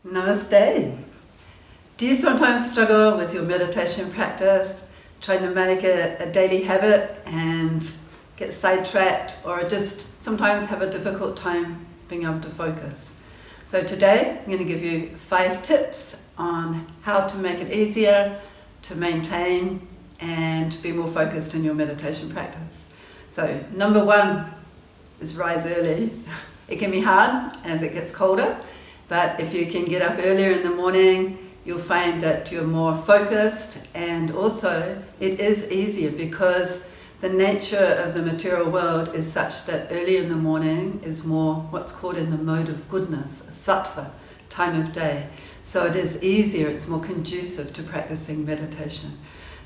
Namaste. Do you sometimes struggle with your meditation practice, trying to make it a daily habit and get sidetracked, or just sometimes have a difficult time being able to focus? So today I'm going to give you 5 tips on how to make it easier to maintain and be more focused in your meditation practice. So number 1 is rise early. It can be hard as it gets colder, but if you can get up earlier in the morning, you'll find that you're more focused, and also it is easier because the nature of the material world is such that early in the morning is more what's called in the mode of goodness, a sattva, time of day. So it is easier, it's more conducive to practicing meditation.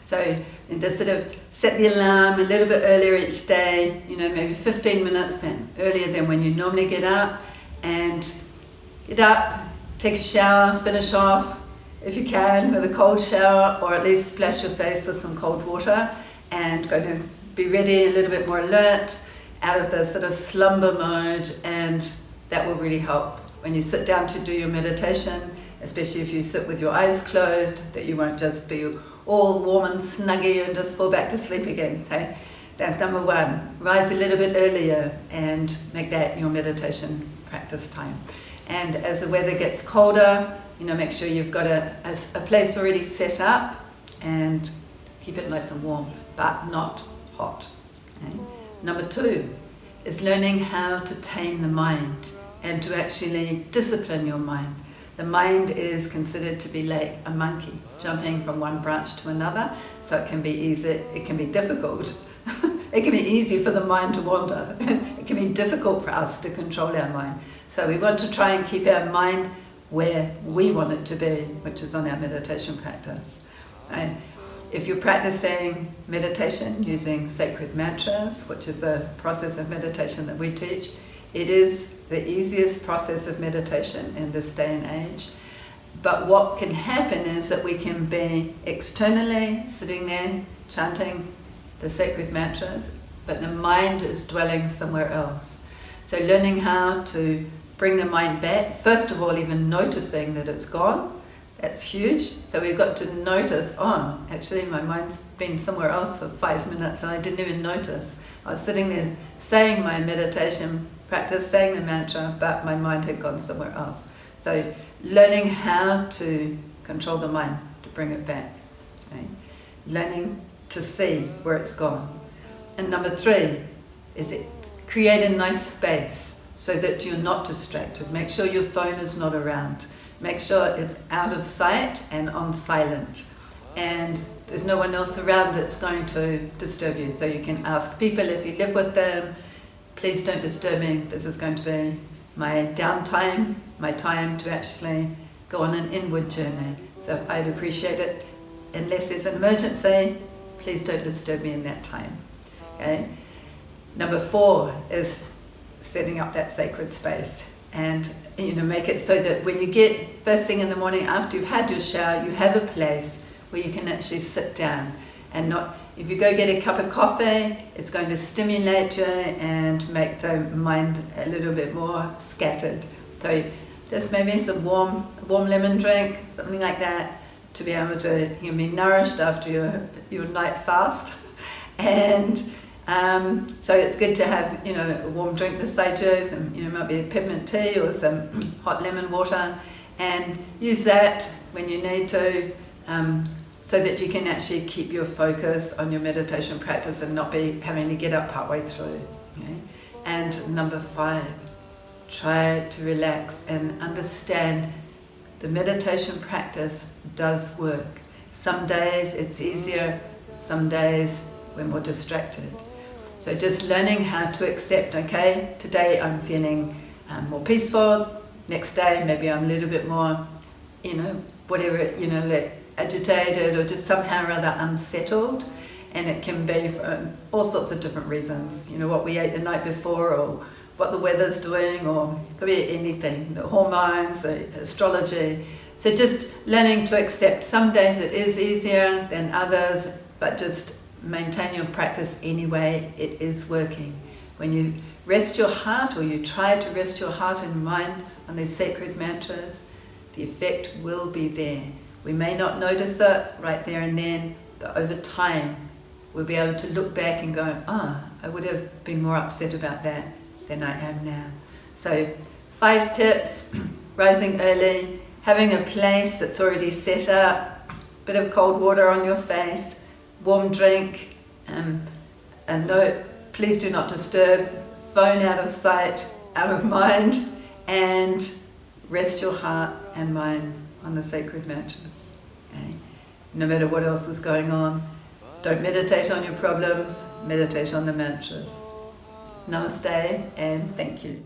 So just sort of set the alarm a little bit earlier each day, maybe 15 minutes earlier than when you normally get up, and get up, take a shower, finish off, if you can, with a cold shower, or at least splash your face with some cold water, and go to be ready, a little bit more alert, out of the sort of slumber mode, and that will really help when you sit down to do your meditation, especially if you sit with your eyes closed, that you won't just be all warm and snuggy and just fall back to sleep again. Okay? That's number 1. Rise a little bit earlier and make that your meditation practice time. And as the weather gets colder, make sure you've got a place already set up and keep it nice and warm, but not hot. Okay? Number 2 is learning how to tame the mind and to actually discipline your mind. The mind is considered to be like a monkey, jumping from one branch to another, so it can be easy, it can be difficult. It can be easy for the mind to wander. It can be difficult for us to control our mind. So we want to try and keep our mind where we want it to be, which is on our meditation practice. And if you're practicing meditation using sacred mantras, which is a process of meditation that we teach, it is the easiest process of meditation in this day and age. But what can happen is that we can be externally sitting there chanting the sacred mantras, but the mind is dwelling somewhere else. So learning how to bring the mind back, first of all even noticing that it's gone, that's huge. So we've got to notice, actually my mind's been somewhere else for 5 minutes and I didn't even notice. I was sitting there saying my meditation practice, saying the mantra, but my mind had gone somewhere else. So learning how to control the mind, to bring it back. Okay? Learning to see where it's gone. And number 3 is create a nice space so that you're not distracted. Make sure your phone is not around. Make sure it's out of sight and on silent. And there's no one else around that's going to disturb you. So you can ask people if you live with them, please don't disturb me. This is going to be my downtime, my time to actually go on an inward journey. So I'd appreciate it. Unless there's an emergency, please don't disturb me in that time. Okay? Number 4 is setting up that sacred space, and make it so that when you get first thing in the morning after you've had your shower, you have a place where you can actually sit down, and not, if you go get a cup of coffee, it's going to stimulate you and make the mind a little bit more scattered. So just maybe some warm lemon drink, something like that, to be able to be nourished after your night fast. And so it's good to have a warm drink beside you, some might be a peppermint tea or some hot lemon water, and use that when you need to, so that you can actually keep your focus on your meditation practice and not be having to get up partway through. Okay? And number 5, try to relax and understand the meditation practice does work. Some days it's easier, some days we're more distracted. So just learning how to accept, okay, today I'm feeling more peaceful, next day maybe I'm a little bit more, like agitated or just somehow or other unsettled, and it can be for all sorts of different reasons, what we ate the night before, or what the weather's doing, or it could be anything, the hormones, the astrology. So just learning to accept some days it is easier than others, but just maintain your practice anyway, it is working. When you rest your heart, or you try to rest your heart and mind on these sacred mantras, the effect will be there. We may not notice it right there and then, but over time we'll be able to look back and go, I would have been more upset about that than I am now. So 5 tips: rising early, having a place that's already set up, bit of cold water on your face, warm drink, a note, please do not disturb, phone out of sight, out of mind, and rest your heart and mind on the sacred mattress. Okay? No matter what else is going on, don't meditate on your problems, meditate on the mantras. Namaste and thank you.